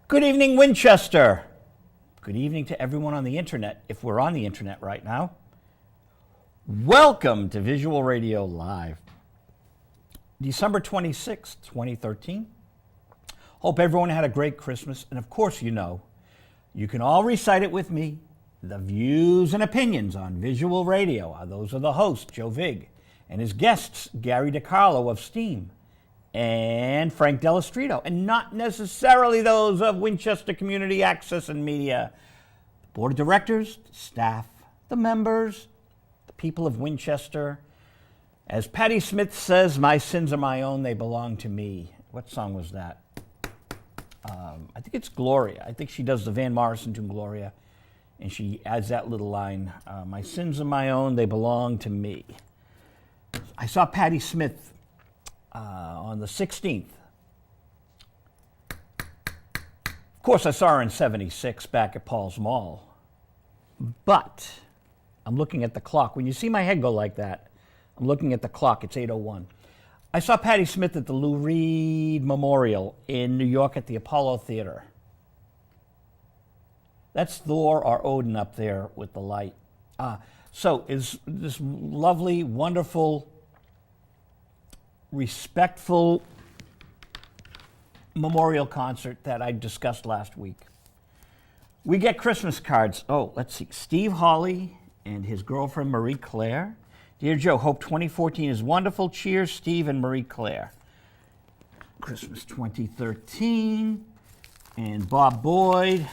Good evening, Winchester. Good evening to everyone on the internet, if we're on the internet right now. Welcome to Visual Radio Live. December 26th, 2013. Hope everyone had a great Christmas. And of course, you can all recite it with me. The views and opinions on Visual Radio are those of the host, Joe Vig, and his guests, Gary DeCarlo of STEAM and Frank Dello Stritto, and not necessarily those of Winchester Community Access and Media. The board of directors, the staff, the members, the people of Winchester. As Patti Smith says, my sins are my own, they belong to me. What song was that? I think it's Gloria. I think she does the Van Morrison tune, Gloria, and she adds that little line, my sins are my own, they belong to me. I saw Patti Smith on the 16th. Of course, I saw her in 76 back at Paul's Mall. But I'm looking at the clock. When you see my head go like that, I'm looking at the clock. It's 8:01. I saw Patti Smith at the Lou Reed Memorial in New York at the Apollo Theater. That's Thor or Odin up there with the light. So is this lovely, wonderful, respectful memorial concert that I discussed last week. We get Christmas cards. Oh, let's see. Steve Hawley and his girlfriend Marie Claire. Dear Joe, hope 2014 is wonderful. Cheers, Steve and Marie Claire. Christmas 2013. And Bob Boyd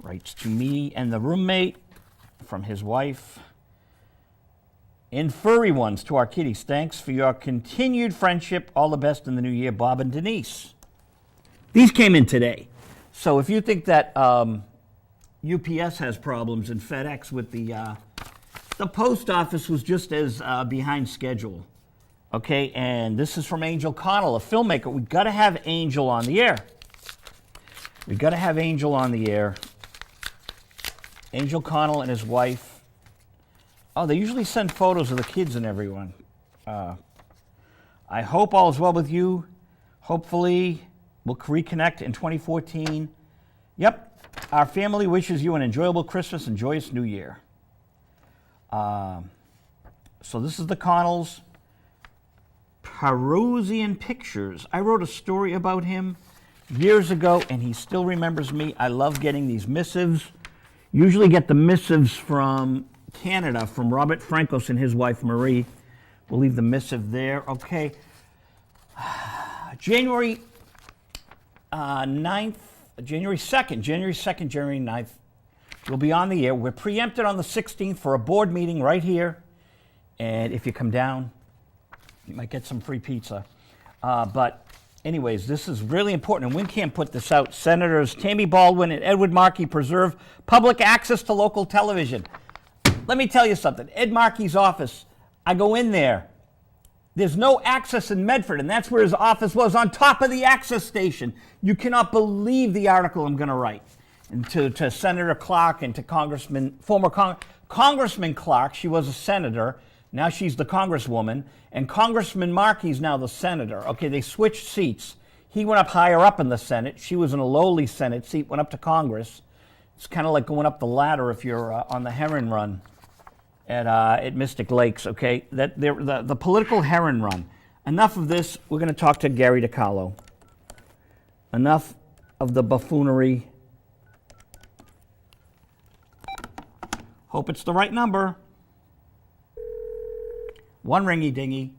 writes to me and the roommate from his wife. And furry ones to our kitties. Thanks for your continued friendship. All the best in the new year, Bob and Denise. These came in today. So if you think that UPS has problems and FedEx with the post office was just as behind schedule. Okay, and this is from Angel Connell, a filmmaker. We've got to have Angel on the air. We've got to have Angel on the air. Angel Connell and his wife. Oh, they usually send photos of the kids and everyone. I hope all is well with you. Hopefully, we'll reconnect in 2014. Yep, our family wishes you an enjoyable Christmas and joyous New Year. So this is the Connells. Perusian Pictures. I wrote a story about him years ago, and he still remembers me. I love getting these missives. Usually get the missives from Canada, from Robert Frankos and his wife Marie. We'll leave the missive there. Okay. January 9th, January 9th, we'll be on the air. We're preempted on the 16th for a board meeting right here. And if you come down, you might get some free pizza. But anyways, this is really important, and WinCAM put this out. Senators Tammy Baldwin and Edward Markey preserve public access to local television. Let me tell you something. Ed Markey's office, I go in there. There's no access in Medford, and that's where his office was, on top of the access station. You cannot believe the article I'm going to write. And to Senator Clark and to Congressman Clark, she was a senator. Now she's the congresswoman. And Congressman Markey's now the senator. Okay, they switched seats. He went up higher up in the Senate. She was in a lowly Senate seat, went up to Congress. It's kind of like going up the ladder if you're on the Heron Run at Mystic Lakes, okay? The political Heron Run. Enough of this. We're going to talk to Gary DeCarlo. Enough of the buffoonery. Hope it's the right number. One ringy dingy.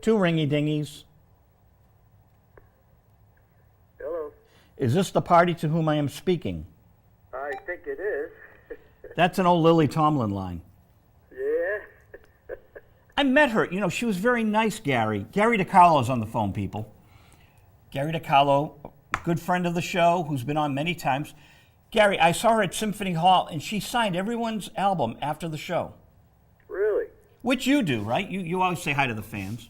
Two ringy dingies. Hello. Is this the party to whom I am speaking? I think it is. That's an old Lily Tomlin line. Yeah. I met her. You know, she was very nice, Gary. Gary DeCarlo is on the phone, people. Gary DeCarlo, good friend of the show, who's been on many times. Gary, I saw her at Symphony Hall, and she signed everyone's album after the show. Really? Which you do, right? You always say hi to the fans.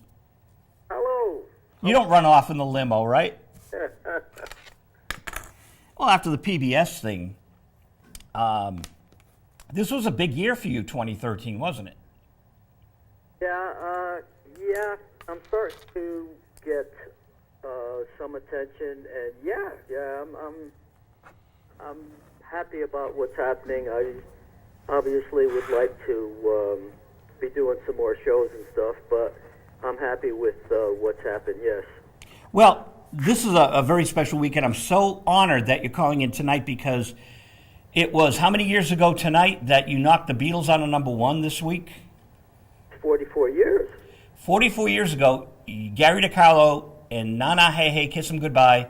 Hello. You don't run off in the limo, right? Well, after the PBS thing, this was a big year for you, 2013, wasn't it? Yeah, I'm starting to get some attention, and I'm happy about what's happening. I obviously would like to be doing some more shows and stuff, but I'm happy with what's happened. Yes. Well, this is a very special weekend. I'm so honored that you're calling in tonight because it was how many years ago tonight that you knocked the Beatles out of number one this week? 44 years. 44 years ago, Gary DeCarlo and Na Na Hey Hey Kiss 'Em Goodbye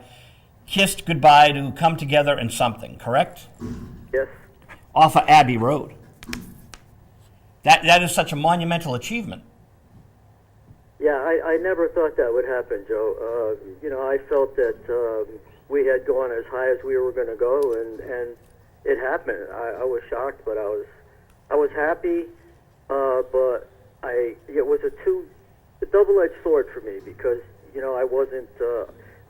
kissed goodbye to come together in something, correct? Yes. Off of Abbey Road. That is such a monumental achievement. Yeah, I never thought that would happen, Joe. I felt that we had gone as high as we were going to go, and it happened. I was shocked, but I was happy, but it was a double-edged sword for me because I wasn't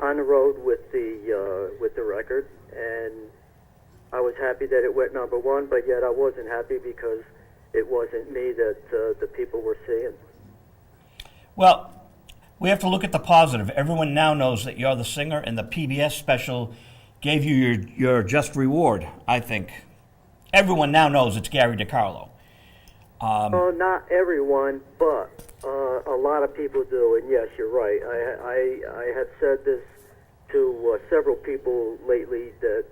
on the road with the record, and I was happy that it went number one, but yet I wasn't happy because it wasn't me that the people were seeing. Well, we have to look at the positive. Everyone now knows that you're the singer, and the PBS special gave you your just reward, I think. Everyone now knows it's Gary DeCarlo. Not everyone, but a lot of people do, and yes, you're right. I have said this to several people lately that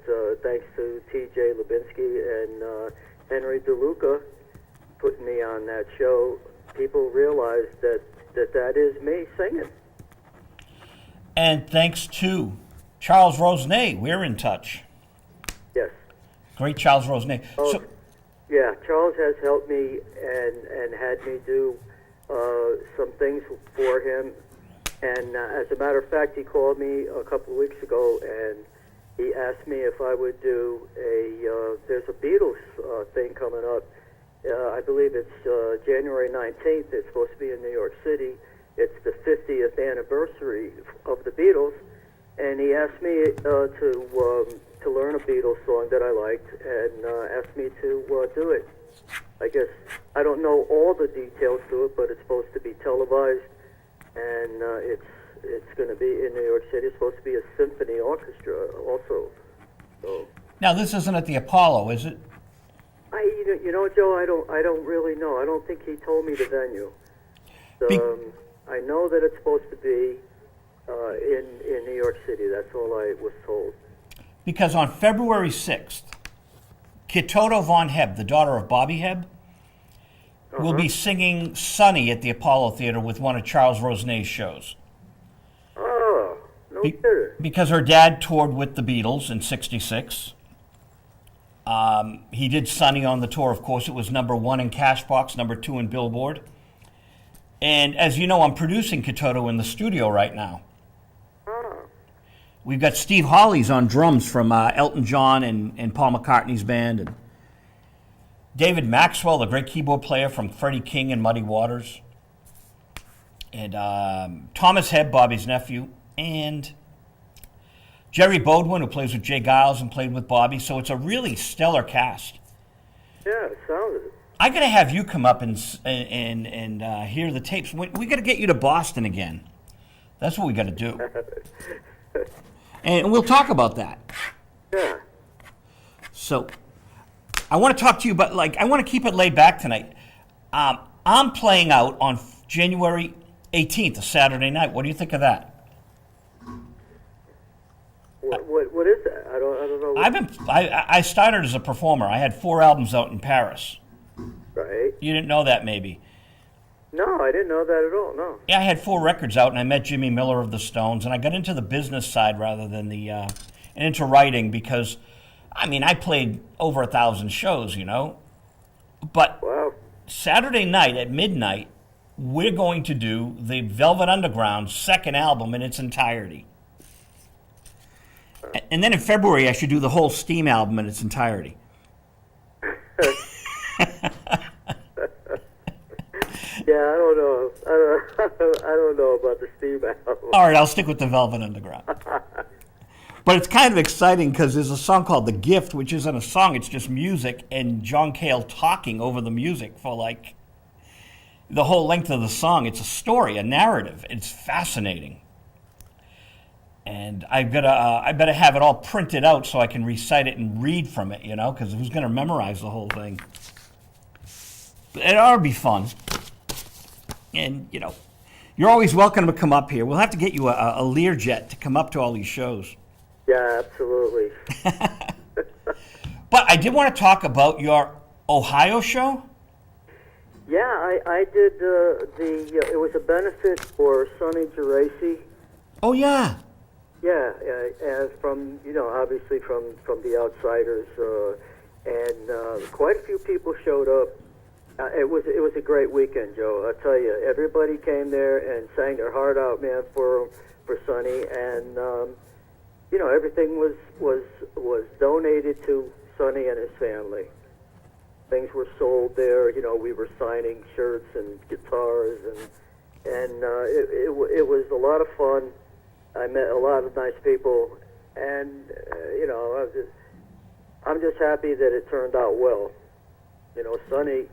thanks to T.J. Lubinsky and Henry DeLuca putting me on that show, people realize that is me singing. And thanks to Charles Rosenet, we're in touch. Yes. Great Charles Rosenet. Oh, yeah, Charles has helped me and had me do some things for him. And as a matter of fact, he called me a couple of weeks ago and he asked me if I would do there's a Beatles thing coming up. I believe it's January 19th. It's supposed to be in New York City. It's the 50th anniversary of the Beatles. And he asked me to learn a Beatles song that I liked and asked me to do it. I guess I don't know all the details to it, but it's supposed to be televised, and it's going to be in New York City. It's supposed to be a symphony orchestra also. So now this isn't at the Apollo, is it? Joe, I don't really know. I don't think he told me the venue. So, I know that it's supposed to be in New York City. That's all I was told. Because on February 6th, Kitoto Von Hebb, the daughter of Bobby Hebb, will be singing Sunny at the Apollo Theater with one of Charles Rosenet's shows. Oh, no kidding. Because her dad toured with the Beatles in '66. He did Sunny on the tour, of course. It was number one in Cashbox, number two in Billboard. And as you know, I'm producing Kitoto in the studio right now. We've got Steve Hawley's on drums from Elton John and Paul McCartney's band, and David Maxwell, the great keyboard player from Freddie King and Muddy Waters, and Thomas Hebb, Bobby's nephew, and Jerry Bodwin, who plays with Jay Giles and played with Bobby. So it's a really stellar cast. Yeah, it sounded it. I got to have you come up and hear the tapes. We got to get you to Boston again. That's what we got to do. And we'll talk about that. Yeah. So, I want to talk to you about, I want to keep it laid back tonight. I'm playing out on January 18th, a Saturday night. What do you think of that? What is that? I don't know. I started as a performer. I had 4 albums out in Paris. Right. You didn't know that, maybe. No, I didn't know that at all, no. Yeah, I had 4 records out, and I met Jimmy Miller of the Stones, and I got into the business side rather than and into writing because, I played over 1,000 shows, But Wow. Saturday night at midnight, we're going to do the Velvet Underground's second album in its entirety. And then in February, I should do the whole Steam album in its entirety. Yeah, I don't know. I don't know about the Steam album. All right, I'll stick with the Velvet Underground. But it's kind of exciting because there's a song called The Gift, which isn't a song, it's just music, and John Cale talking over the music for the whole length of the song. It's a story, a narrative. It's fascinating. And I better have it all printed out so I can recite it and read from it, because who's going to memorize the whole thing? But it ought to be fun. And, you're always welcome to come up here. We'll have to get you a Learjet to come up to all these shows. Yeah, absolutely. But I did want to talk about your Ohio show. Yeah, I did it was a benefit for Sonny Geraci. Oh, yeah. Yeah, and from, obviously from the Outsiders, and quite a few people showed up. It was a great weekend, Joe. I tell you, everybody came there and sang their heart out, man, for Sonny, and everything was donated to Sonny and his family. Things were sold there. We were signing shirts and guitars, and it was a lot of fun. I met a lot of nice people, and I'm just happy that it turned out well. Sonny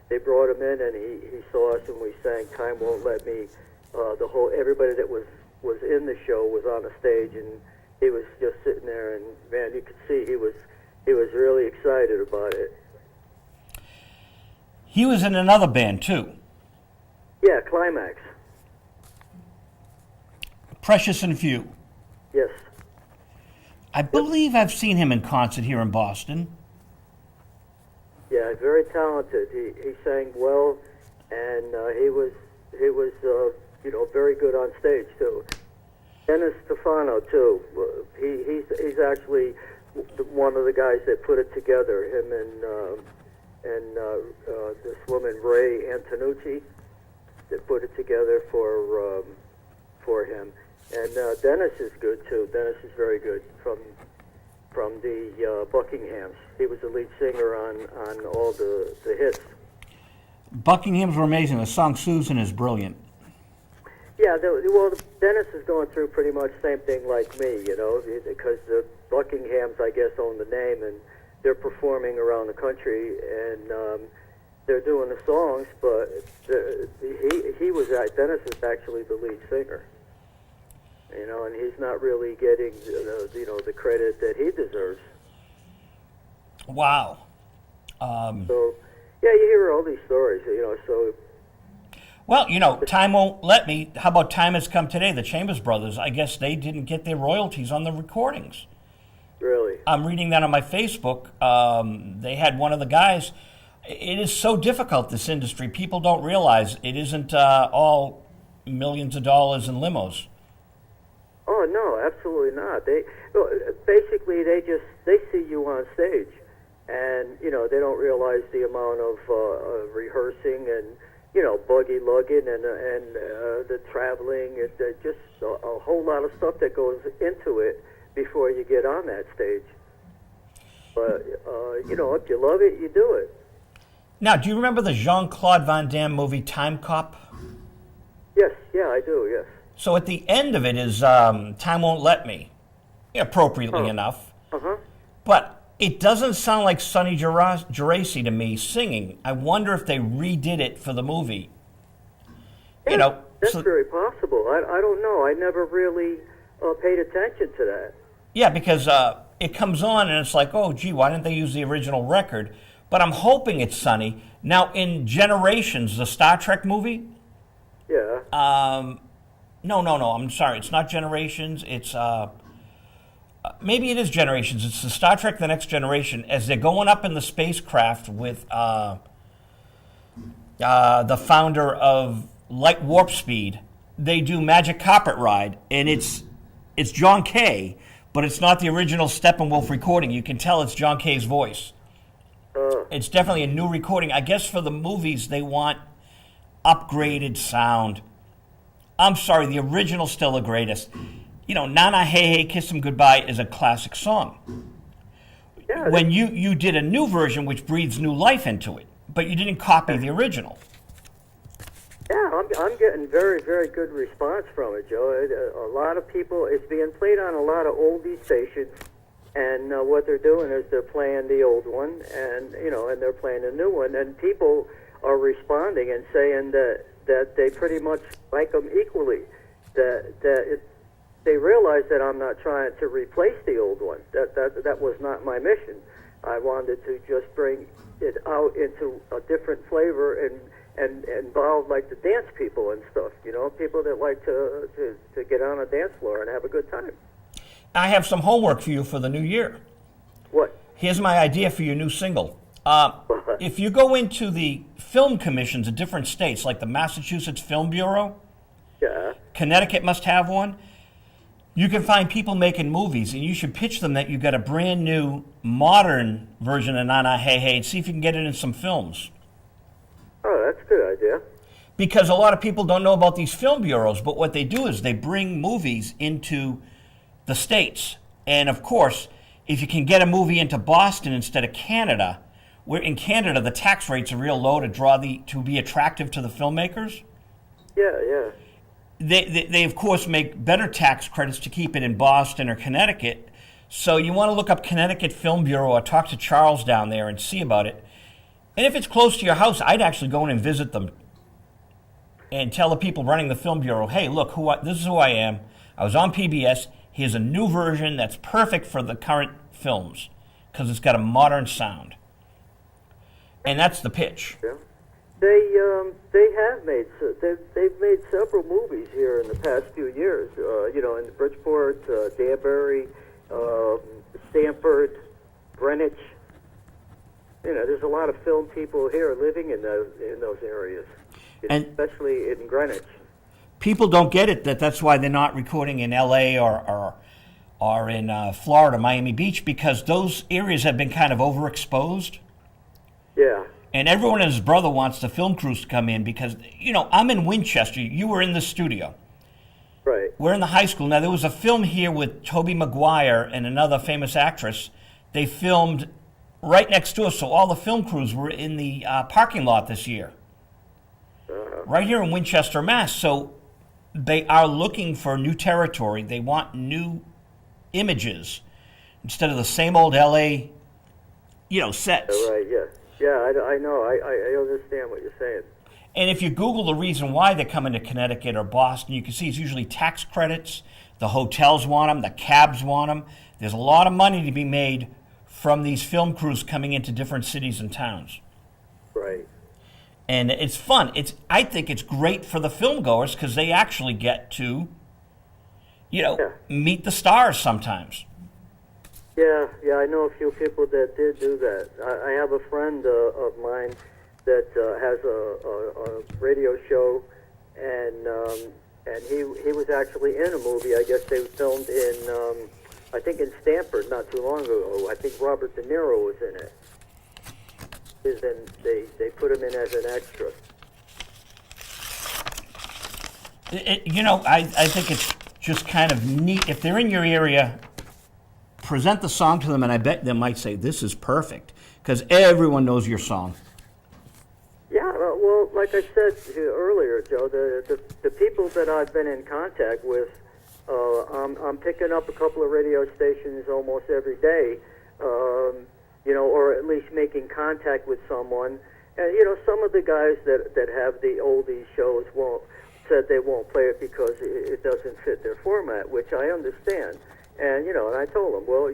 they brought him in, and he saw us, and we sang "Time Won't Let Me." Everybody that was in the show was on the stage, and he was just sitting there, and man, you could see he was really excited about it. He was in another band too. Yeah, Climax. Precious and Few. Yes. I believe I've seen him in concert here in Boston. Yeah, very talented. He sang well, and he was very good on stage too. Dennis Stefano too. He's actually one of the guys that put it together. Him and this woman Ray Antonucci that put it together for him. And Dennis is good too. Dennis is very good from the Buckinghams. He was the lead singer on all the hits. Buckinghams were amazing. The song "Susan" is brilliant. Yeah, Dennis is going through pretty much the same thing like me, because the Buckinghams, I guess, own the name, and they're performing around the country, and they're doing the songs, but Dennis is actually the lead singer. And he's not really getting, the credit that he deserves. Wow. So, yeah, you hear all these stories, so... Well, Time Won't Let Me. How about Time Has Come Today? The Chambers Brothers, I guess they didn't get their royalties on the recordings. Really? I'm reading that on my Facebook. They had one of the guys. It is so difficult, this industry. People don't realize it isn't all millions of dollars in limos. Oh no, absolutely not. They see you on stage, and they don't realize the amount of rehearsing and buggy lugging and the traveling and just a whole lot of stuff that goes into it before you get on that stage. But if you love it, you do it. Now, do you remember the Jean-Claude Van Damme movie Time Cop? Yes, yeah, I do. Yes. So at the end of it is Time Won't Let Me, appropriately enough. Uh-huh. But it doesn't sound like Sonny Geraci to me singing. I wonder if they redid it for the movie. Yeah, that's very possible. I don't know. I never really paid attention to that. Yeah, because it comes on and it's like, oh, gee, why didn't they use the original record? But I'm hoping it's Sonny. Now, in Generations, the Star Trek movie... Yeah. No, I'm sorry. It's not Generations. It's... maybe it is Generations. It's the Star Trek The Next Generation. As they're going up in the spacecraft with the founder of Light Warp Speed, they do Magic Carpet Ride, and it's John Kay, but it's not the original Steppenwolf recording. You can tell it's John Kay's voice. It's definitely a new recording. I guess for the movies, they want upgraded sound. I'm sorry, the original's still the greatest. Nana Hey Hey Kiss 'Em Goodbye is a classic song. Yeah, when you did a new version which breathes new life into it, but you didn't copy the original. Yeah, I'm getting very, very good response from it, Joe. A lot of people, it's being played on a lot of oldie stations, and what they're doing is they're playing the old one, and and they're playing the new one, and people are responding and saying that they pretty much like them equally. They realize that I'm not trying to replace the old one. That was not my mission. I wanted to just bring it out into a different flavor and involve like the dance people and stuff. You know, people that like to get on a dance floor and have a good time. I have some homework for you for the new year. What? Here's my idea for your new single. If you go into the film commissions of different states, like the Massachusetts Film Bureau, Yeah. Connecticut must have one, you can find people making movies, and you should pitch them that you got a brand new, modern version of Na Na Hey Hey, and see if you can get it in some films. Oh, that's a good idea. Because a lot of people don't know about these film bureaus, but what they do is they bring movies into the States. And of course, if you can get a movie into Boston instead of Canada, where in Canada the tax rates are real low to be attractive to the filmmakers, Yeah. they of course make better tax credits to keep it in Boston or Connecticut. So you want to look up Connecticut Film Bureau or talk to Charles down there and see about it. And if it's close to your house, I'd actually go in and visit them and tell the people running the Film Bureau, hey, look, this is who I am. I was on PBS. Here's a new version that's perfect for the current films because it's got a modern sound. And that's the pitch. Yeah. They've made several movies here in the past few years. You know, in Bridgeport, Danbury, Stamford, Greenwich. You know, there's a lot of film people here living in those areas, And especially in Greenwich. people don't get it that's why they're not recording in L.A. or in Florida, Miami Beach, because those areas have been kind of overexposed. Yeah. And everyone and his brother wants the film crews to come in because, you know, I'm in Winchester. You were in the studio. Right. We're in the high school. Now, there was a film here with Tobey Maguire and another famous actress. They filmed right next to us, so all the film crews were in the parking lot this year. Right here in Winchester, Mass. So they are looking for new territory. They want new images instead of the same old L.A., sets. Right, yeah. Yeah, I know. I understand what you're saying. And if you Google the reason why they're coming to Connecticut or Boston, you can see it's usually tax credits. The hotels want them. The cabs want them. There's a lot of money to be made from these film crews coming into different cities and towns. Right. And it's fun. I think it's great for the film goers because they actually get to, meet the stars sometimes. Yeah, I know a few people that did do that. I have a friend of mine that has a radio show, and he was actually in a movie. I guess they filmed in, I think in Stamford not too long ago. I think Robert De Niro was in it. They put him in as an extra. I think it's just kind of neat. If they're in your area, present the song to them, and I bet they might say, this is perfect, because everyone knows your song. Yeah, well, like I said earlier, Joe, the people that I've been in contact with, I'm picking up a couple of radio stations almost every day, or at least making contact with someone. And, some of the guys that have the oldies shows said they won't play it because it doesn't fit their format, which I understand. And and I told them, well,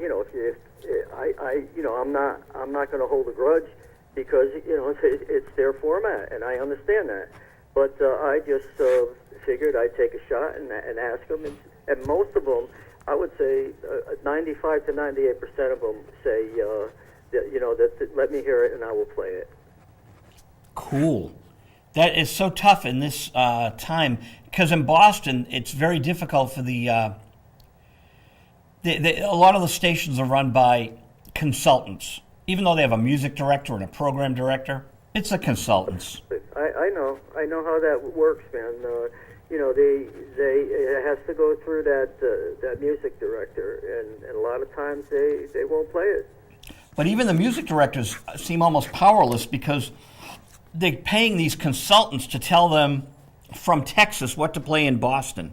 I'm not going to hold a grudge because it's their format, and I understand that. But I just figured I'd take a shot and ask them, and most of them, I would say, 95 to 98% of them say, that let me hear it and I will play it. Cool. That is so tough in this time because in Boston, it's very difficult for a lot of the stations are run by consultants. Even though they have a music director and a program director, it's the consultants. I know how that works, man. It has to go through that music director, and a lot of times they won't play it. But even the music directors seem almost powerless because they're paying these consultants to tell them from Texas what to play in Boston,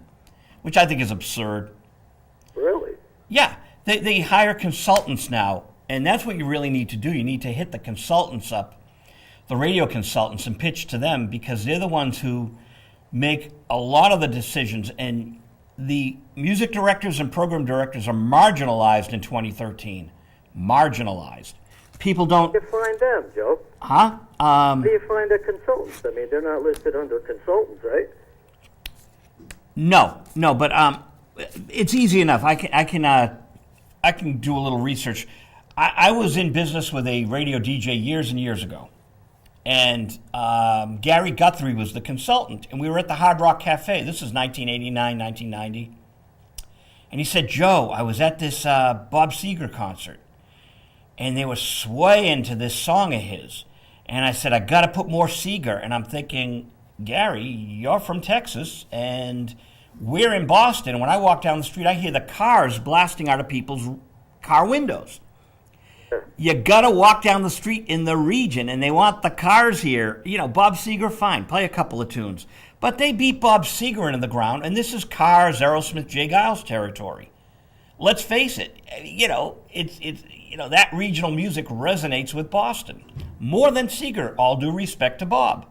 which I think is absurd. Really? Yeah, they hire consultants now, and that's what you really need to do. You need to hit the consultants up the radio consultants and pitch to them, because they're the ones who make a lot of the decisions, and the music directors and program directors are marginalized in 2013. Marginalized. People don't... How do you find them, Joe? Huh? How do you find the consultants? I mean, they're not listed under consultants, right? No, but it's easy enough. I can do a little research. I was in business with a radio DJ years and years ago, and Gary Guthrie was the consultant, and we were at the Hard Rock Cafe. This is 1989, 1990. And he said, Joe, I was at this Bob Seger concert, and they were swaying to this song of his. And I said, I got to put more Seger. And I'm thinking, Gary, you're from Texas, and we're in Boston. And when I walk down the street, I hear the cars blasting out of people's car windows. You got to walk down the street in the region, and they want the cars here. You know, Bob Seger, fine, play a couple of tunes. But they beat Bob Seger into the ground, and this is Cars, Aerosmith, Jay Giles territory. Let's face it, it's that regional music resonates with Boston more than Seger, all due respect to Bob.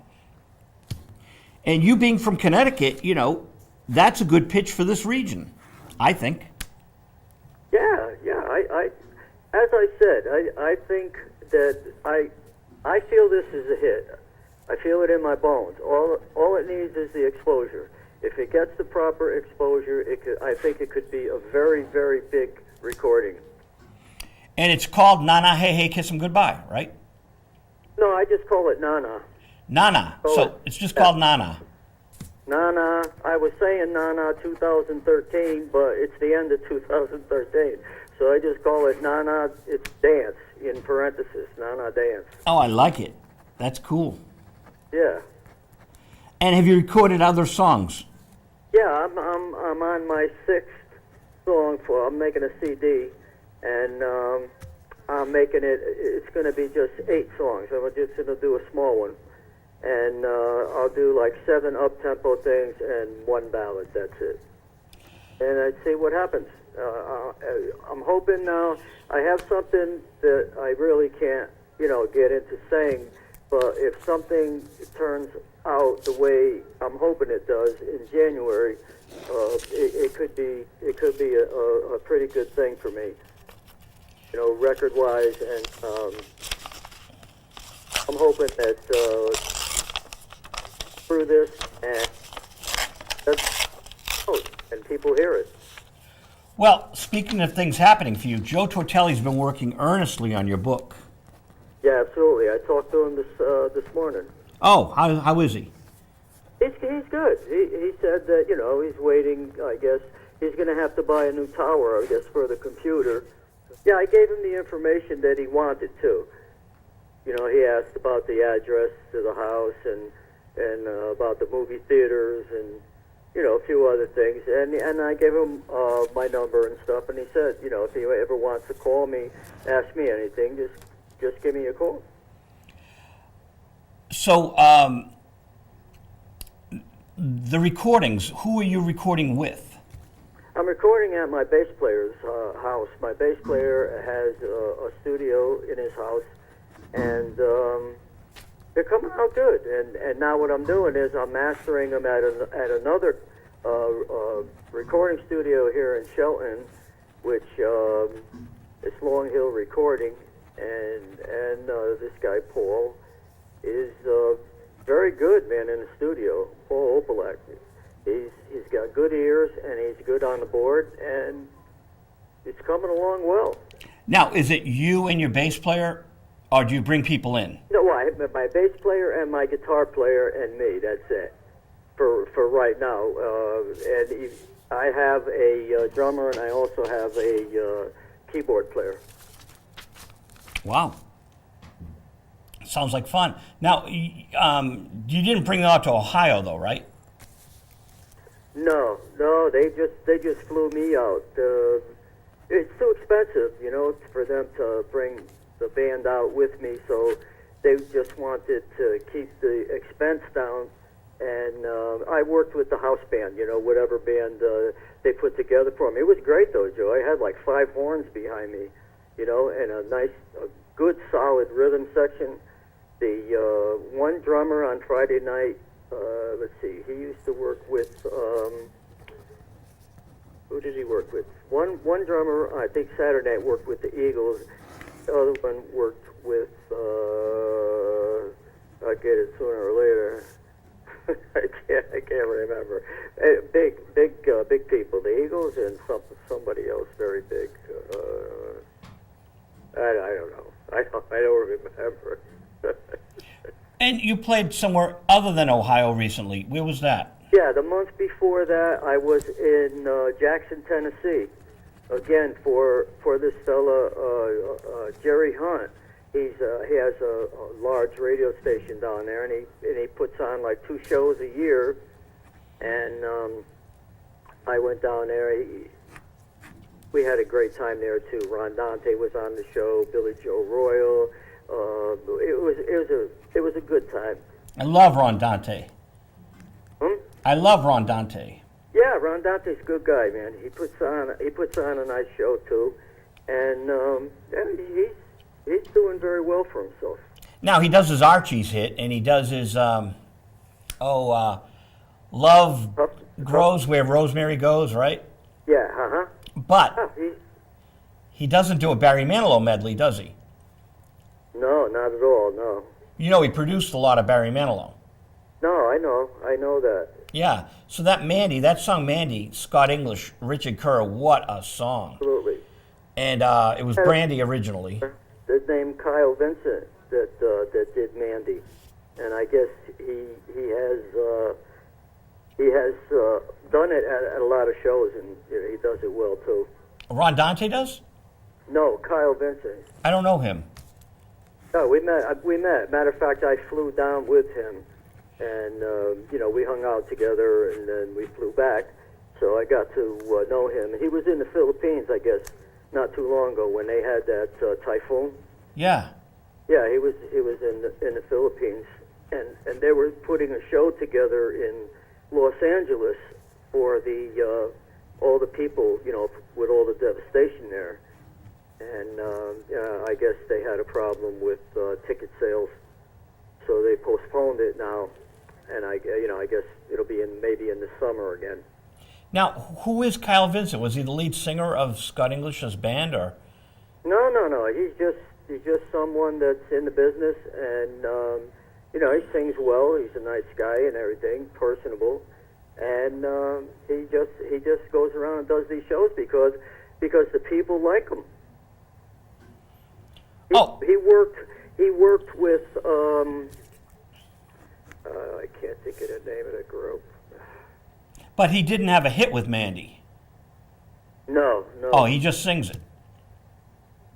And you being from Connecticut, that's a good pitch for this region, I think. Yeah. I as I said, I think that I feel this is a hit. I feel it in my bones. All it needs is the exposure. If it gets the proper exposure, I think it could be a very, very big recording. And it's called Nana Hey Hey Kiss 'Em Goodbye, right? No, I just call it Nana. Nana. So it's just called Nana. Nana. I was saying Nana 2013, but it's the end of 2013. So I just call it Nana. It's dance in parentheses. Nana dance. Oh, I like it. That's cool. Yeah. And have you recorded other songs? Yeah, I'm on my 6th song I'm making a CD, and I'm making it. It's going to be just 8 songs. I'm just going to do a small one, and I'll do like 7 up-tempo things and 1 ballad. That's it. And I'd see what happens. I'm hoping now. I have something that I really can't, get into saying, but if something turns out the way I'm hoping it does in January, it could be a pretty good thing for me, record-wise, and I'm hoping that through this and people hear it. Well, speaking of things happening for you, Joe Tortelli's been working earnestly on your book. Yeah, absolutely. I talked to him this morning. Oh, how is he? He's good. He said that, he's waiting, I guess. He's going to have to buy a new tower, I guess, for the computer. Yeah, I gave him the information that he wanted to. He asked about the address to the house and about the movie theaters and, a few other things. And I gave him my number and stuff, and he said, if he ever wants to call me, ask me anything, just give me a call. So, the recordings, who are you recording with? I'm recording at my bass player's house. My bass player has a studio in his house, and they're coming out good. And now what I'm doing is I'm mastering them at another recording studio here in Shelton, which is Long Hill Recording, and this guy Paul is very good, man, in the studio. Paul Opelek. He's got good ears, and he's good on the board, and it's coming along well. Now, is it you and your bass player, or do you bring people in? No, my bass player and my guitar player and me. That's it for right now. And I have a drummer, and I also have a keyboard player. Wow. Sounds like fun. Now, you didn't bring them out to Ohio, though, right? No, they just flew me out. It's too expensive, for them to bring the band out with me, so they just wanted to keep the expense down. And I worked with the house band, whatever band they put together for me. It was great, though, Joe. I had like 5 horns behind me, and a good, solid rhythm section. the one drummer on Friday night. Let's see, he used to work with. Who did he work with? One drummer, I think Saturday night worked with the Eagles. The other one worked with. I'll get it sooner or later. I can't remember. Big people. The Eagles and somebody else very big. I don't know. I don't remember. And you played somewhere other than Ohio recently. Where was that? Yeah, the month before that, I was in Jackson, Tennessee. Again, for this fella, Jerry Hunt. He has a large radio station down there, and he puts on like 2 shows a year. And I went down there. We had a great time there too. Ron Dante was on the show. Billy Joe Royal. It was a good time. I love Ron Dante. Hmm? I love Ron Dante. Yeah, Ron Dante's a good guy, man. He puts on a nice show too, and he's doing very well for himself. Now he does his Archie's hit, and he does his Love Grows Where Rosemary Goes, right? Yeah, But he doesn't do a Barry Manilow medley, does he? No, not at all. No. You know, he produced a lot of Barry Manilow. No, I know that. Yeah. So that song Mandy, Scott English, Richard Kerr, what a song. Absolutely. And it was Brandy originally. The name Kyle Vincent that did Mandy, and I guess he has done it at a lot of shows, and he does it well too. Ron Dante does? No, Kyle Vincent. I don't know him. No, we met. Matter of fact, I flew down with him, and we hung out together, and then we flew back. So I got to know him. He was in the Philippines, I guess, not too long ago when they had that typhoon. Yeah. Yeah, he was in the Philippines, and they were putting a show together in Los Angeles for the all the people, with all the devastation there. And I guess they had a problem with ticket sales, so they postponed it now. And I guess it'll be maybe in the summer again. Now, who is Kyle Vincent? Was he the lead singer of Scott English's band, or? No. He's just someone that's in the business, and he sings well. He's a nice guy and everything, personable, and he just goes around and does these shows because the people like him. He worked with I can't think of the name of the group. But he didn't have a hit with Mandy. No. Oh, he just sings it.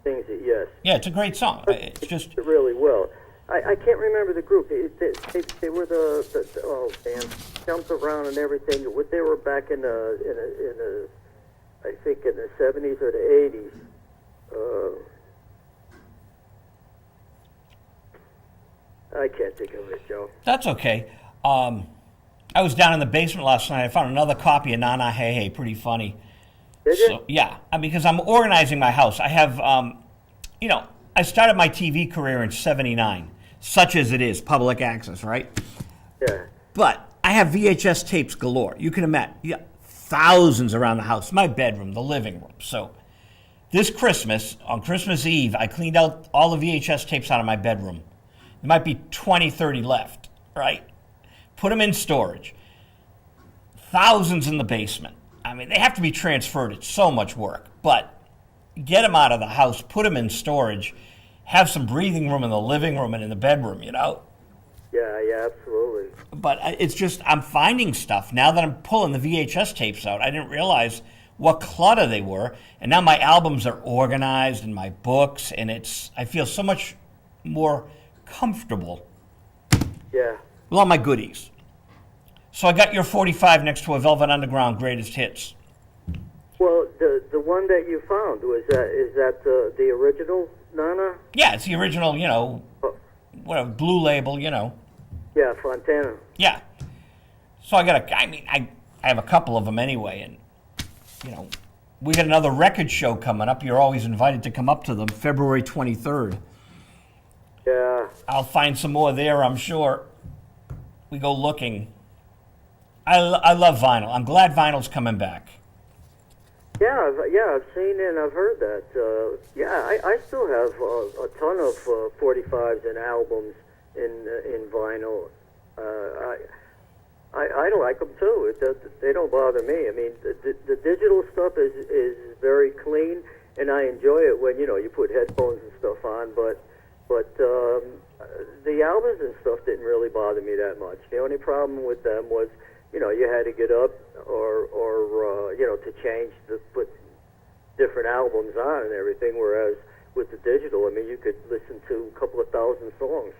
Sings it, yes. Yeah, it's a great song. It's just really well. I can't remember the group. They were the jumped around and everything. They were back in the I think in the 70s or the 80s. I can't think of it, Joe. That's okay. I was down in the basement last night. I found another copy of Na Na Hey Hey. Pretty funny. Did you? Yeah, because I'm organizing my house. I have, I started my TV career in '79, such as it is, public access, right? Yeah. But I have VHS tapes galore. You can imagine, thousands around the house, my bedroom, the living room. So this Christmas, on Christmas Eve, I cleaned out all the VHS tapes out of my bedroom. There might be 20, 30 left, right? Put them in storage. Thousands in the basement. I mean, they have to be transferred. It's so much work. But get them out of the house, put them in storage, have some breathing room in the living room and in the bedroom, Yeah, absolutely. But it's just, I'm finding stuff. Now that I'm pulling the VHS tapes out, I didn't realize what clutter they were. And now my albums are organized and my books, and I feel so much more comfortable. Yeah. With all my goodies. So I got your 45 next to a Velvet Underground Greatest Hits. Well, the one that you found, is that the original Nana? Yeah, it's the original, whatever, Blue Label, Yeah, Fontana. Yeah. So I have a couple of them anyway, and, we got another record show coming up. You're always invited to come up to them, February 23rd. Yeah. I'll find some more there, I'm sure. We go looking. I love vinyl. I'm glad vinyl's coming back. Yeah, I've seen and I've heard that. I still have a ton of 45s and albums in vinyl. I like them too. They don't bother me. I mean, the digital stuff is very clean, and I enjoy it when you put headphones and stuff on. But the albums and stuff didn't really bother me that much. The only problem with them was you had to get up or to change put different albums on and everything. Whereas with the digital, I mean, you could listen to a couple of thousand songs.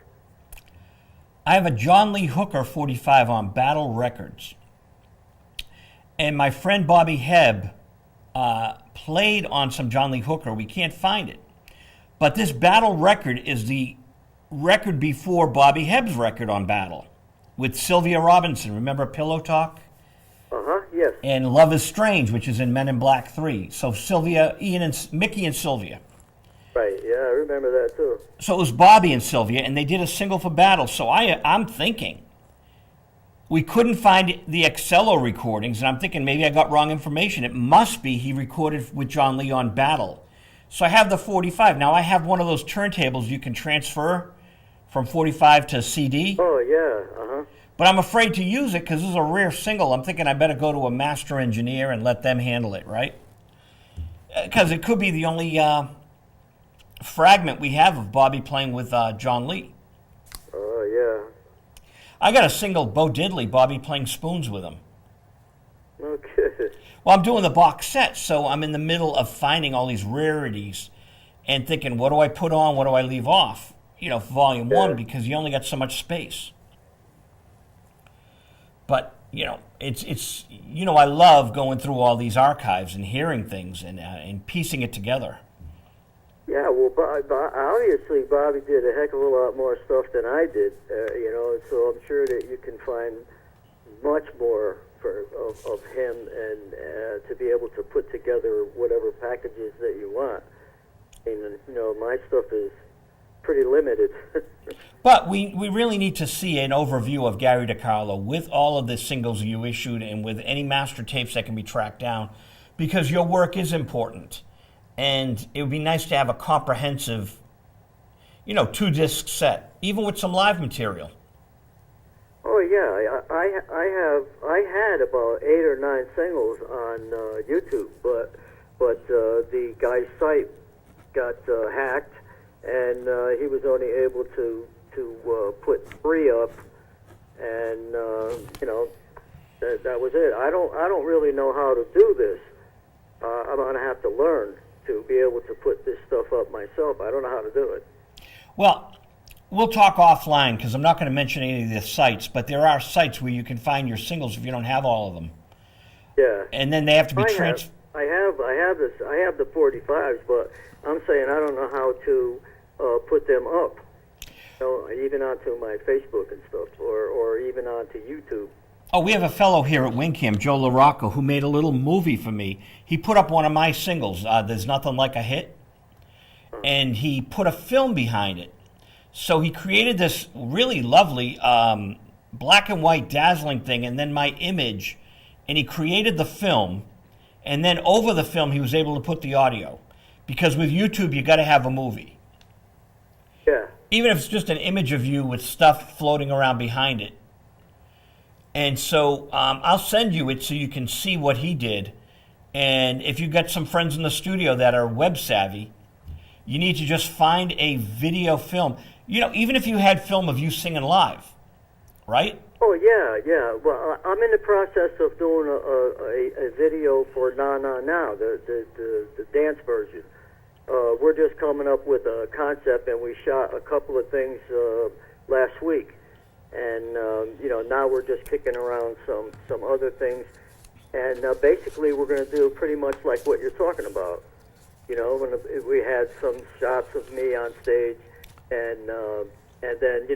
I have a John Lee Hooker 45 on Battle Records. And my friend Bobby Hebb played on some John Lee Hooker. We can't find it. But this Battle record is the record before Bobby Hebb's record on Battle with Sylvia Robinson. Remember Pillow Talk? Yes. And Love is Strange, which is in Men in Black 3. So Mickey and Sylvia. Right, yeah, I remember that too. So it was Bobby and Sylvia, and they did a single for Battle. So I'm thinking, we couldn't find the Excello recordings, and I'm thinking maybe I got wrong information. It must be he recorded with John Lee on Battle. So I have the 45. Now I have one of those turntables you can transfer from 45 to CD. Oh, yeah, But I'm afraid to use it because this is a rare single. I'm thinking I better go to a master engineer and let them handle it, right? Because it could be the only fragment we have of Bobby playing with John Lee. Oh, yeah. I got a single, Bo Diddley, Bobby playing spoons with him. Okay. Well, I'm doing the box set, so I'm in the middle of finding all these rarities and thinking, what do I put on, what do I leave off? Volume 1, because you only got so much space. But, it's I love going through all these archives and hearing things and piecing it together. Yeah, well, obviously Bobby did a heck of a lot more stuff than I did, so I'm sure that you can find much more of him and to be able to put together whatever packages that you want. And, my stuff is pretty limited. But we really need to see an overview of Gary DeCarlo with all of the singles you issued and with any master tapes that can be tracked down, because your work is important. And it would be nice to have a comprehensive, 2-disc set, even with some live material. Oh yeah, I had about 8 or 9 singles on YouTube, but the guy's site got hacked, and he was only able to put 3 up, and that was it. I don't really know how to do this. I'm gonna have to learn to be able to put this stuff up myself. I don't know how to do it. Well, we'll talk offline because I'm not going to mention any of the sites, but there are sites where you can find your singles if you don't have all of them. Yeah. And then they have to be I have the 45s, but I'm saying I don't know how to put them up, even onto my Facebook and stuff, or even onto YouTube. Oh, we have a fellow here at WinCAM, Joe LaRocco, who made a little movie for me. He put up one of my singles, There's Nothing Like a Hit, and he put a film behind it. So he created this really lovely black and white dazzling thing, and then my image, and he created the film, and then over the film he was able to put the audio. Because with YouTube you got to have a movie. Yeah. Even if it's just an image of you with stuff floating around behind it. And so I'll send you it so you can see what he did. And if you've got some friends in the studio that are web savvy, you need to just find a video film. Even if you had film of you singing live, right? Oh, yeah. Well, I'm in the process of doing a video for Na Na Now, the dance version. We're just coming up with a concept, and we shot a couple of things last week. And, now we're just kicking around some other things. And basically we're going to do pretty much like what you're talking about. When we had some shots of me on stage, and then,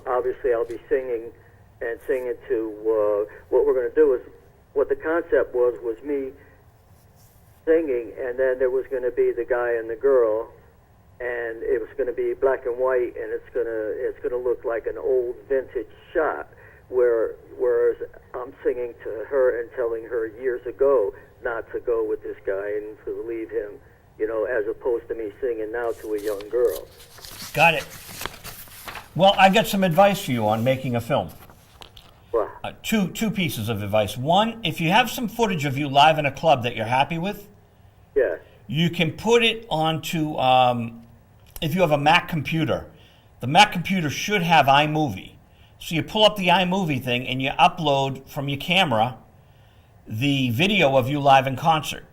obviously I'll be singing to what we're going to do is, what the concept was me singing, and then there was going to be the guy and the girl, and it was going to be black and white, and it's gonna look like an old vintage shot. Whereas I'm singing to her and telling her years ago not to go with this guy and to leave him, as opposed to me singing now to a young girl. Got it. Well, I got some advice for you on making a film. Well, Two pieces of advice. One, if you have some footage of you live in a club that you're happy with, yeah. you can put it onto, if you have a Mac computer, the Mac computer should have iMovie. So you pull up the iMovie thing and you upload from your camera the video of you live in concert.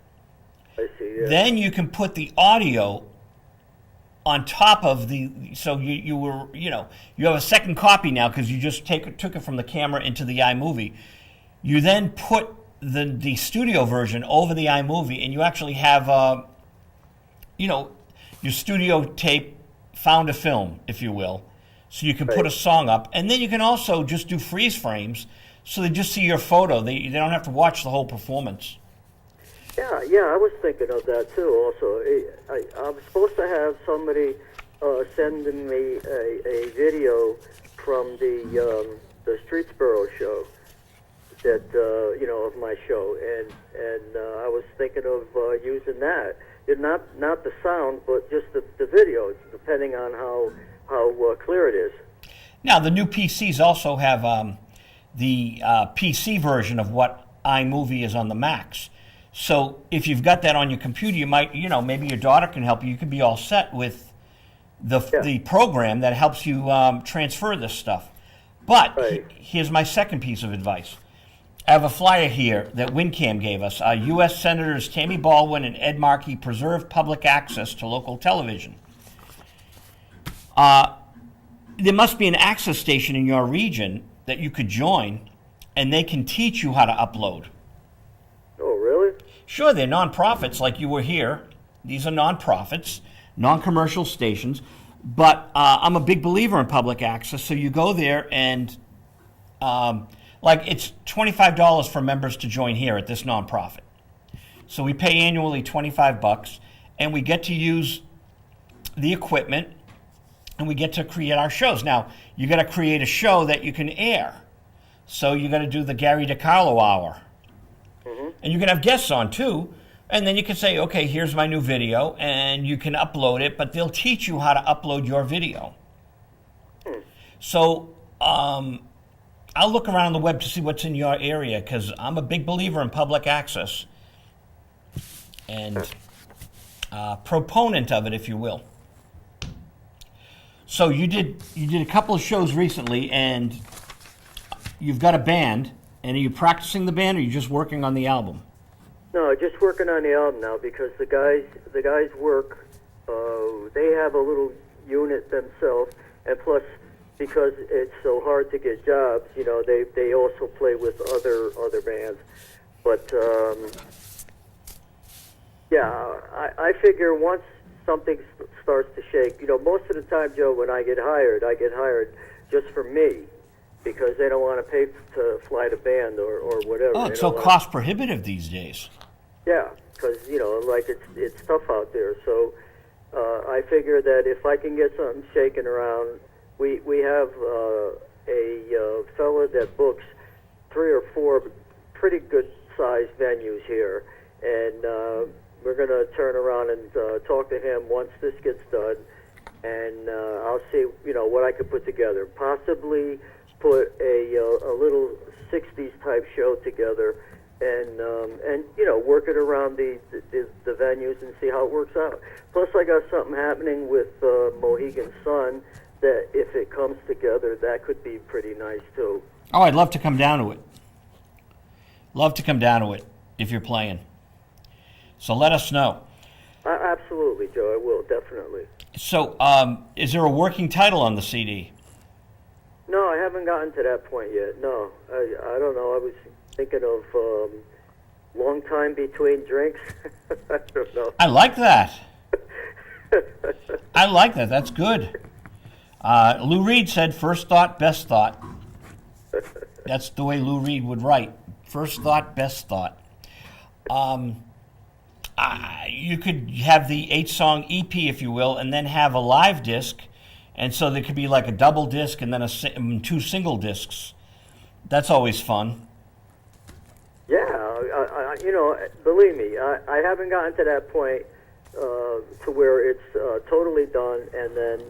I see, yeah. Then you can put the audio on top of so you have a second copy now because you just took it from the camera into the iMovie. You then put the studio version over the iMovie, and you actually have your studio tape found a film, if you will. So you can put a song up, and then you can also just do freeze frames, so they just see your photo. They don't have to watch the whole performance. Yeah, I was thinking of that too. Also, I was supposed to have somebody sending me a video from the Streetsboro show that of my show, and I was thinking of using that. Not the sound, but just the video, depending on how clear it is. Now, the new PCs also have the PC version of what iMovie is on the Macs. So if you've got that on your computer, you might, maybe your daughter can help you. You can be all set with the program that helps you transfer this stuff. But here's my second piece of advice. I have a flyer here that WinCAM gave us. U.S. Senators Tammy Baldwin and Ed Markey preserve public access to local television. There must be an access station in your region that you could join, and they can teach you how to upload. Oh, really? Sure, they're nonprofits like you were here. These are nonprofits, non-commercial stations. But I'm a big believer in public access, so you go there and, it's $25 for members to join here at this nonprofit. So we pay annually $25, and we get to use the equipment, and we get to create our shows. Now, you got to create a show that you can air. So you got to do the Gary DeCarlo Hour. Mm-hmm. And you can have guests on, too. And then you can say, okay, here's my new video, and you can upload it, but they'll teach you how to upload your video. So I'll look around the web to see what's in your area, because I'm a big believer in public access and proponent of it, if you will. So you did a couple of shows recently, and you've got a band, and are you practicing the band, or are you just working on the album? No, just working on the album now, because the guys work. They have a little unit themselves, and plus, because it's so hard to get jobs, they also play with other bands. But I figure once something starts to shake, most of the time, Joe, when I get hired just for me, because they don't want to pay to fly the band or whatever. Oh, it's so cost prohibitive these days. Yeah, because it's tough out there. So I figure that if I can get something shaking around, we have a fella that books 3 or 4 pretty good sized venues here, and we're going to turn around and talk to him once this gets done, and I'll see what I could put together. Possibly put a little 60s type show together. And work it around the venues and see how it works out. Plus, I got something happening with Mohegan Sun that, if it comes together, that could be pretty nice too. Oh, I'd love to come down to it. Love to come down to it if you're playing. So let us know. Absolutely, Joe. I will, definitely. So, is there a working title on the CD? No, I haven't gotten to that point yet. No, I don't know. I was thinking of long time between drinks. I don't know. I like that. I like that. That's good. Lou Reed said, first thought, best thought. That's the way Lou Reed would write. First thought, best thought. You could have the 8-song EP, if you will, and then have a live disc, and so there could be like a double disc and then 2 single discs. That's always fun. Yeah, believe me, I haven't gotten to that point to where it's totally done, and then,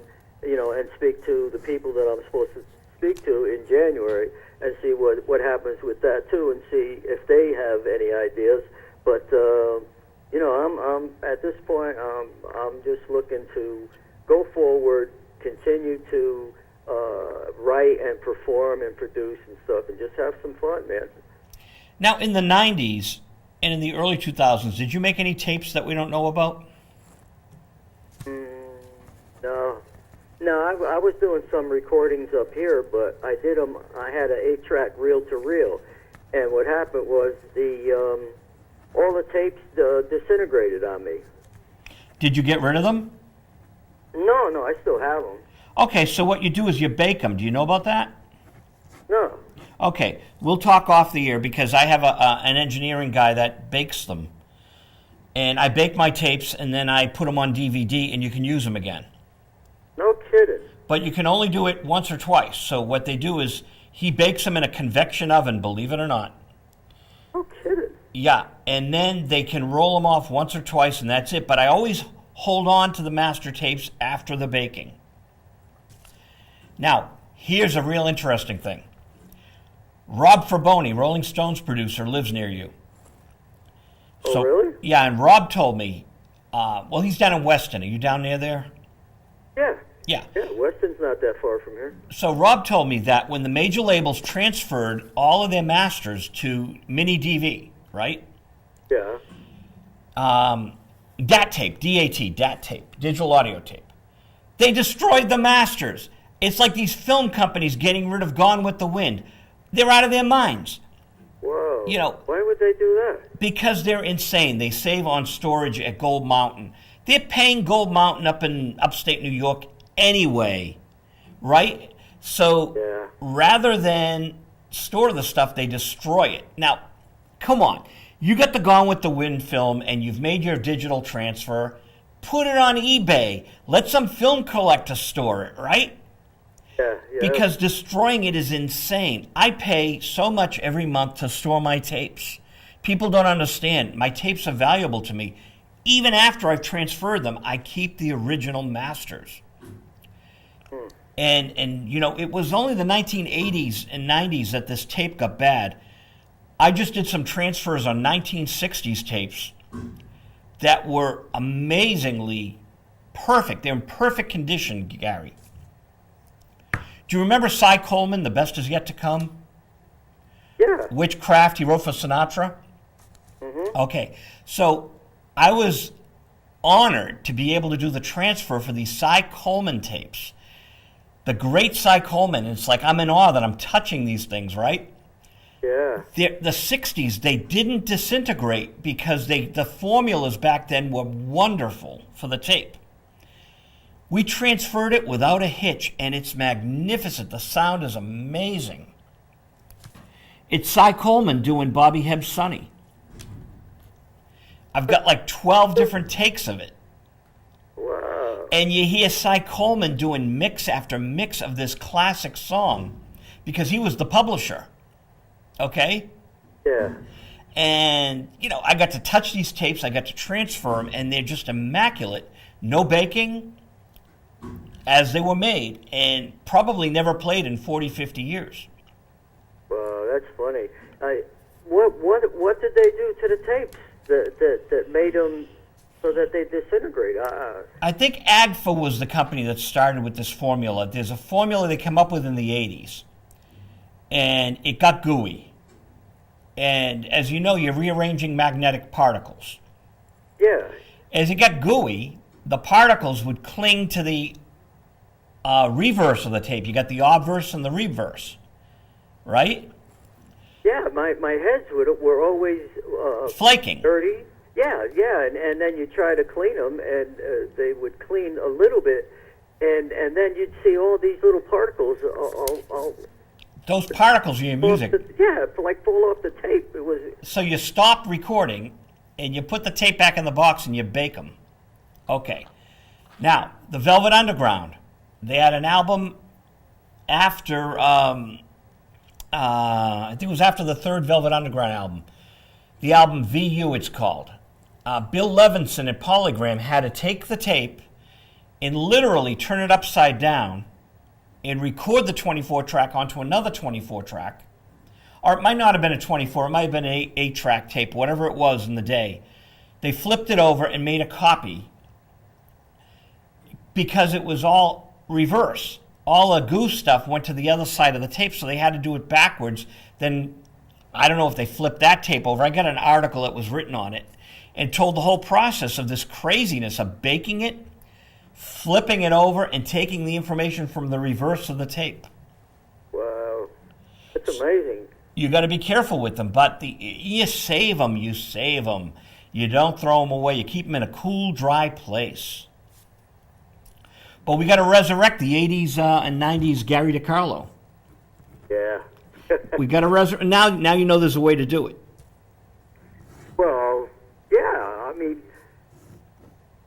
and speak to the people that I'm supposed to speak to in January and see what happens with that too, and see if they have any ideas. But I'm at this point, I'm just looking to go forward, continue to write and perform and produce and stuff, and just have some fun, man. Now, in the 90s and in the early 2000s, did you make any tapes that we don't know about? No, I was doing some recordings up here, but I did them. I had an 8-track reel-to-reel, and what happened was all the tapes disintegrated on me. Did you get rid of them? No, I still have them. Okay, so what you do is you bake them. Do you know about that? No. Okay, we'll talk off the air because I have an engineering guy that bakes them. And I bake my tapes, and then I put them on DVD, and you can use them again. No kidding. But you can only do it once or twice. So what they do is he bakes them in a convection oven, believe it or not. No kidding. Yeah, and then they can roll them off once or twice, and that's it. But I always hold on to the master tapes after the baking. Now, here's a real interesting thing. Rob Fraboni, Rolling Stones producer, lives near you. Oh, really? Yeah, and Rob told me, he's down in Weston. Are you down near there? Yeah. Yeah. Yeah, Weston's not that far from here. So Rob told me that when the major labels transferred all of their masters to mini DV, right? Yeah. DAT tape, DAT tape, digital audio tape. They destroyed the masters. It's like these film companies getting rid of Gone with the Wind. They're out of their minds. Whoa. You know, why would they do that? Because they're insane. They save on storage at Gold Mountain. They're paying Gold Mountain up in upstate New York anyway, right? So rather than store the stuff, they destroy it. Now, come on. You got the Gone with the Wind film and you've made your digital transfer. Put it on eBay. Let some film collector store it, right? Yeah. Because destroying it is insane. I pay so much every month to store my tapes. People don't understand. My tapes are valuable to me. Even after I've transferred them, I keep the original masters. And it was only the 1980s and 90s that this tape got bad. I just did some transfers on 1960s tapes that were amazingly perfect. They're in perfect condition, Gary. Do you remember Cy Coleman, The Best Is Yet to Come? Yeah. Witchcraft, he wrote for Sinatra? Mm-hmm. Okay, so I was honored to be able to do the transfer for these Cy Coleman tapes. The great Cy Coleman, it's like I'm in awe that I'm touching these things, right? Yeah. The 60s, they didn't disintegrate because the formulas back then were wonderful for the tape. We transferred it without a hitch, and it's magnificent. The sound is amazing. It's Cy Coleman doing Bobby Hebb's Sonny. I've got like 12 different takes of it. Wow. And you hear Cy Coleman doing mix after mix of this classic song because he was the publisher. Okay? Yeah. And, I got to touch these tapes. I got to transfer them, and they're just immaculate. No baking, as they were made, and probably never played in 40, 50 years. Wow, that's funny. What did they do to the tapes that made them so that they disintegrate? I think Agfa was the company that started with this formula. There's a formula they came up with in the 80s, and it got gooey. And as you know, you're rearranging magnetic particles. Yeah. As it got gooey, the particles would cling to the reverse of the tape. You got the obverse and the reverse, right? Yeah, my heads were always flaking. Dirty. Yeah, and then you try to clean them, and they would clean a little bit, and then you'd see all these little particles. Those particles are your music. Fall off the tape. It was. So you stopped recording, and you put the tape back in the box and you bake them. Okay. Now, the Velvet Underground, they had an album after, I think it was after the third Velvet Underground album. The album VU, it's called. Bill Levinson at Polygram had to take the tape and literally turn it upside down and record the 24 track onto another 24 track. Or it might not have been a 24, it might have been an 8-track tape, whatever it was in the day. They flipped it over and made a copy because it was all reverse. All the goose stuff went to the other side of the tape, so they had to do it backwards. Then, I don't know if they flipped that tape over. I got an article that was written on it and told the whole process of this craziness of baking it, flipping it over, and taking the information from the reverse of the tape. Wow. That's amazing. You got to be careful with them, but you save them. You save them. You don't throw them away. You keep them in a cool, dry place. But we got to resurrect the 80s and 90s Gary DeCarlo. Yeah. We got to resurrect. Now you know there's a way to do it. Well, yeah. I mean,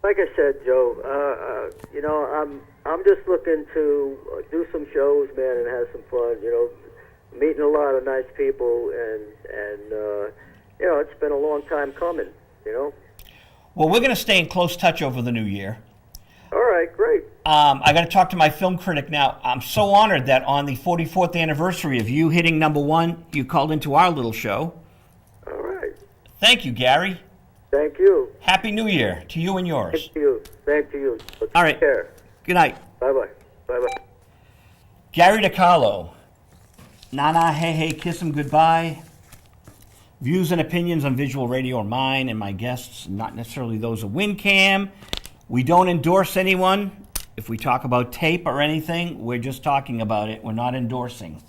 like I said, Joe, you know, I'm just looking to do some shows, man, and have some fun. You know, meeting a lot of nice people, and you know, it's been a long time coming. You know. Well, we're going to stay in close touch over the new year. All right, great. I got to talk to my film critic now. I'm so honored that on the 44th anniversary of you hitting #1, you called into our little show. All right. Thank you, Gary. Thank you. Happy New Year to you and yours. Thank you. Thank you. All right. Take care. Good night. Bye-bye. Bye-bye. Gary DeCarlo. Nana, hey, hey, kiss him goodbye. Views and opinions on visual radio are mine and my guests, not necessarily those of WinCAM. We don't endorse anyone. If we talk about tape or anything, we're just talking about it. We're not endorsing.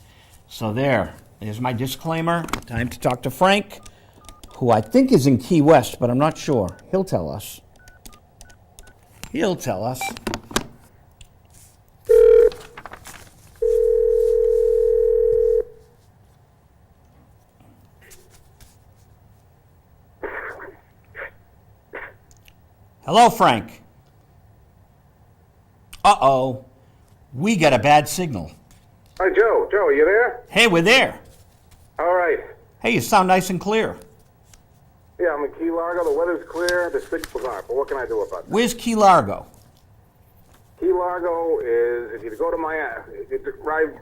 So there's my disclaimer. Time to talk to Frank, who I think is in Key West, but I'm not sure. He'll tell us. He'll tell us. Hello, Frank. Uh-oh. We got a bad signal. Hi, Joe. Joe, are you there? Hey, we're there. All right. Hey, you sound nice and clear. Yeah, I'm in Key Largo. The weather's clear. The signal's aren't. But what can I do about that? Where's Key Largo? Key Largo is, if you go to Miami, if you drive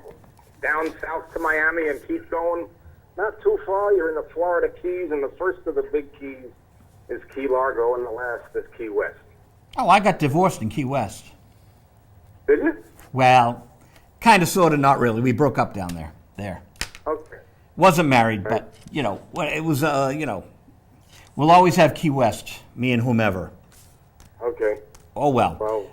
down south to Miami and keep going, not too far, you're in the Florida Keys, and the first of the big keys is Key Largo, and the last is Key West. Oh, I got divorced in Key West. Did you? Well, kind of, sort of, not really. We broke up down there. Okay. Wasn't married, but, you know, it was, you know, we'll always have Key West, me and whomever. Okay. Oh, well. Well,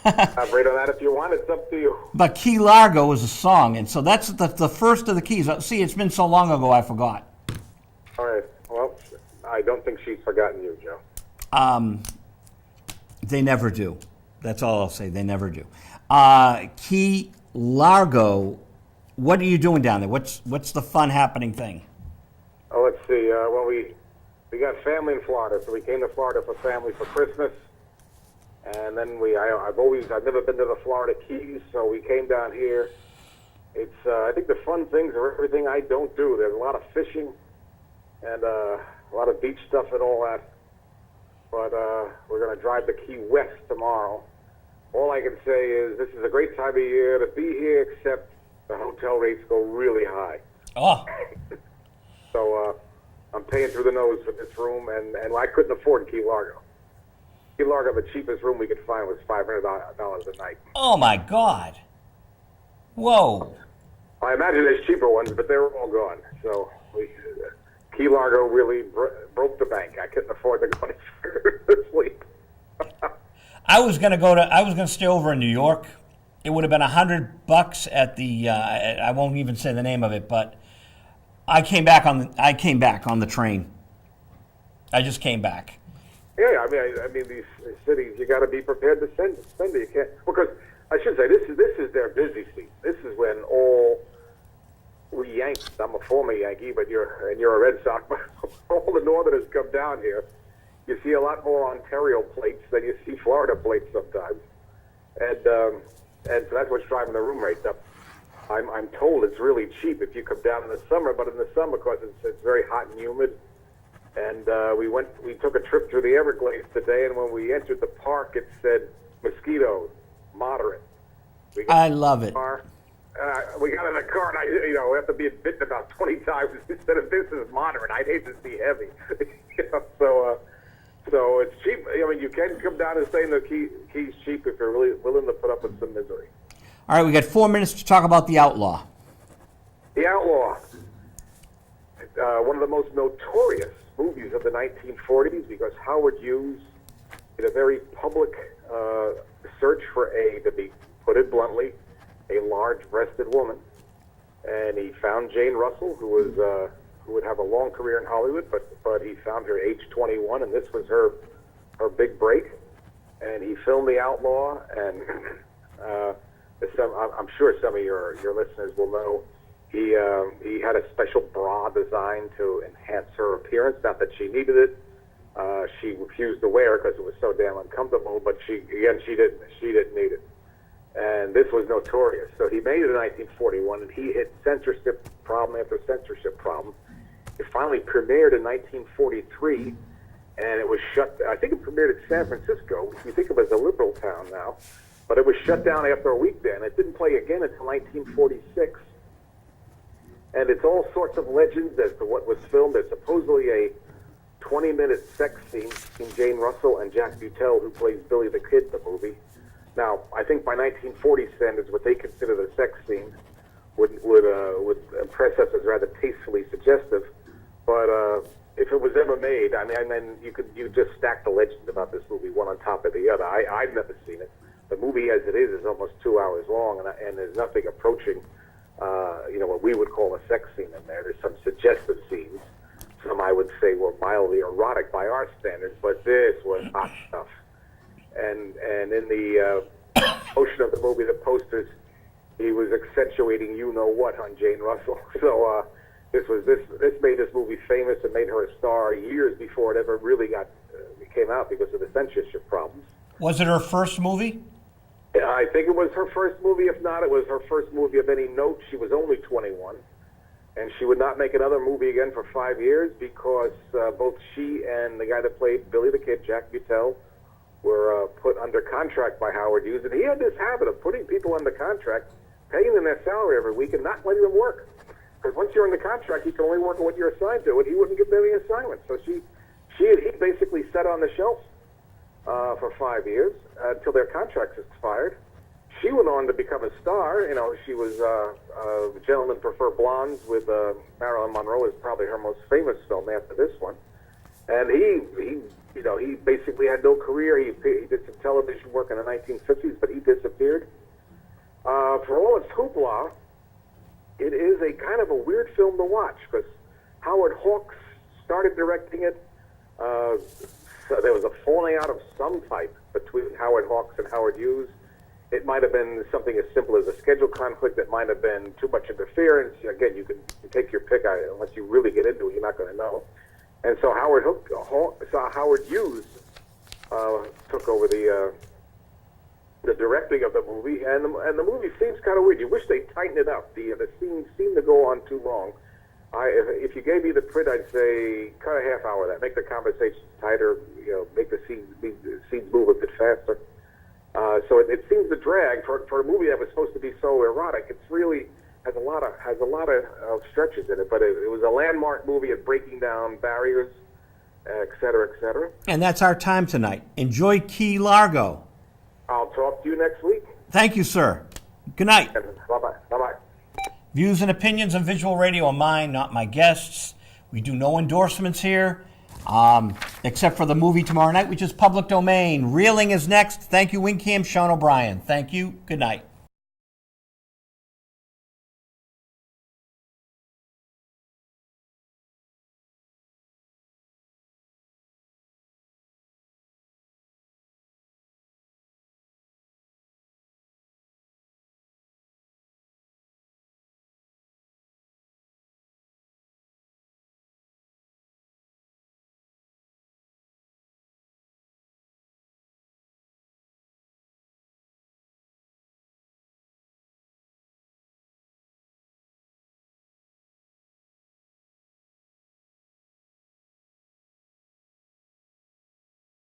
elaborate on that if you want. It's up to you. But Key Largo is a song, and so that's the first of the keys. See, it's been so long ago, I forgot. All right. Well, I don't think she's forgotten you, Joe. They never do. That's all I'll say. They never do. Key Largo, what are you doing down there? What's the fun happening thing? Oh, let's see. Well, we got family in Florida, so we came to Florida for family for Christmas, and then I've never been to the Florida Keys, so we came down here. It's I think the fun things are everything I don't do. There's a lot of fishing and a lot of beach stuff and all that. But we're going to drive to Key West tomorrow. All I can say is this is a great time of year to be here, except the hotel rates go really high. Oh. So I'm paying through the nose for this room, and I couldn't afford Key Largo. Key Largo, the cheapest room we could find was $500 a night. Oh, my God. Whoa. I imagine there's cheaper ones, but they were all gone. So Key Largo really broke the bank. I couldn't afford to go any further to sleep. I was gonna stay over in New York. It would have been $100 at the. I won't even say the name of it, but I came back on the train. I just came back. Yeah, I mean these cities, you got to be prepared to spend it. You can't, because I should say this is their busy season. This is when all we Yankees. I'm a former Yankee, but you're a Red Sox. But all the Northerners come down here. You see a lot more Ontario plates than you see Florida plates sometimes, and so that's what's driving the room rates up. I'm told it's really cheap if you come down in the summer, but in the summer, because it's very hot and humid. And we took a trip through the Everglades today, and when we entered the park, it said mosquitoes, moderate. I love it. We got in the car, and we have to be bitten about 20 times instead of this is moderate. I'd hate to see heavy. So it's cheap. I mean, you can come down and stay in the Keys cheap if you're really willing to put up with some misery. All right, we got 4 minutes to talk about The Outlaw. The Outlaw, one of the most notorious movies of the 1940s, because Howard Hughes, in a very public search for to be put it bluntly, a large-breasted woman, and he found Jane Russell, who would have a long career in Hollywood, but he found her age 21, and this was her big break. And he filmed The Outlaw, and I'm sure some of your listeners will know he had a special bra designed to enhance her appearance. Not that she needed it. She refused to wear it because it was so damn uncomfortable. But she didn't need it. And this was notorious. So he made it in 1941, and he hit censorship problem after censorship problem. It finally premiered in 1943, and it was shut. I think it premiered in San Francisco. We think of it as a liberal town now, but it was shut down after a week. Then it didn't play again until 1946. And it's all sorts of legends as to what was filmed. There's supposedly a 20-minute sex scene between Jane Russell and Jack Butel, who plays Billy the Kid in the movie. Now, I think by 1940 standards, what they consider the sex scene would impress us as rather tastefully suggestive. But if it was ever made, I mean, and then you just stack the legends about this movie one on top of the other. I've never seen it. The movie as it is almost 2 hours long, and there's nothing approaching what we would call a sex scene in there. There's some suggestive scenes. Some I would say were mildly erotic by our standards, but this was hot stuff. And in the motion of the movie, the posters, he was accentuating you-know-what on Jane Russell. So this made this movie famous and made her a star years before it ever really came out because of the censorship problems. Was it her first movie? Yeah, I think it was her first movie. If not, it was her first movie of any note. She was only 21, and she would not make another movie again for 5 years because both she and the guy that played Billy the Kid, Jack Butel, were put under contract by Howard Hughes, and he had this habit of putting people under contract, paying them their salary every week, and not letting them work. Because once you're in the contract, you can only work on what you're assigned to, and he wouldn't give them any assignments. So he basically sat on the shelf for 5 years until their contracts expired. She went on to become a star. She was Gentlemen Prefer Blondes with Marilyn Monroe is probably her most famous film after this one. And he basically had no career. He did some television work in the 1950s, but he disappeared. For all its hoopla, it is a kind of a weird film to watch because Howard Hawks started directing it. So there was a falling out of some type between Howard Hawks and Howard Hughes. It might have been something as simple as a schedule conflict. It might have been too much interference. Again, you can take your pick. Unless you really get into it, you're not going to know. And so Howard Hughes took over the directing of the movie, and the movie seems kind of weird. You wish they tightened it up. The scenes seem to go on too long. If you gave me the print, I'd say cut a half hour of that, make the conversation tighter, make the scenes move a bit faster. So it seems to drag for a movie that was supposed to be so erotic. It's really has a lot of stretches in it, but it was a landmark movie at breaking down barriers, et cetera, et cetera. And that's our time tonight. Enjoy Key Largo. I'll talk to you next week. Thank you, sir. Good night. Bye-bye. Bye-bye. Views and opinions on Visual Radio are mine, not my guests. We do no endorsements here, except for the movie tomorrow night, which is public domain. Reeling is next. Thank you, WinCAM, Sean O'Brien. Thank you. Good night.